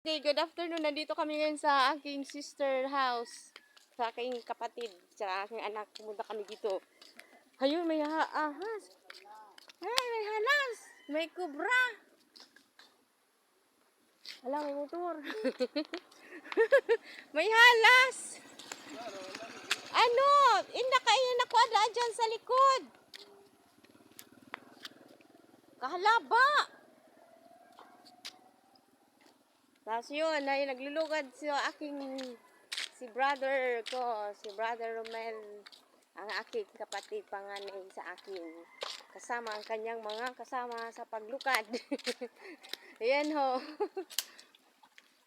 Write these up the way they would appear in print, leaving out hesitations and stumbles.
Okay, good afternoon. Nandito kami ngayon sa aking sister house. Sa aking kapatid. Sa aking anak. Pumunta kami dito. Ayun, may ahas. Ay, may halas. May kubra. Wala, may motor. May halas. Ano? Nakuha dyan sa likod. Kahalaba. Tapos yun, ay naglulugad si brother ko, si brother Romel, ang aking kapatid panganay sa akin. Kasama ang kanyang mga kasama sa paglukad. Ayan ho.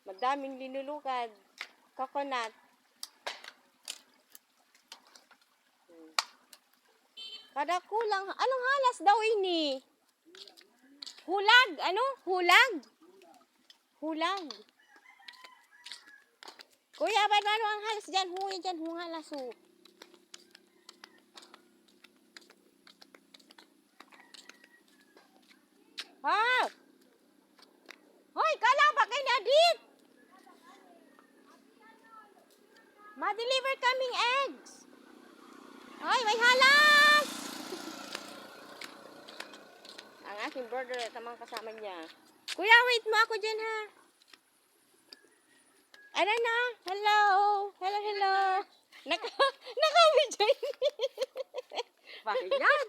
Madaming linulukad. Coconut. Kada kulang, anong halas daw ini? Hulag, ano? Hulag? Hulag. Kuya, ba't ano ang halas dyan? Huwi dyan, halas ho. Ha? Hoy, kalaba kay Nadit! Ma-deliver kaming eggs. Hoy, may halas! Ang aking brother at ang mga kasama niya. Kuya, wait mo ako dyan ha. Ano na? Hello! Hello, hello! Naka-video. Bakit yan?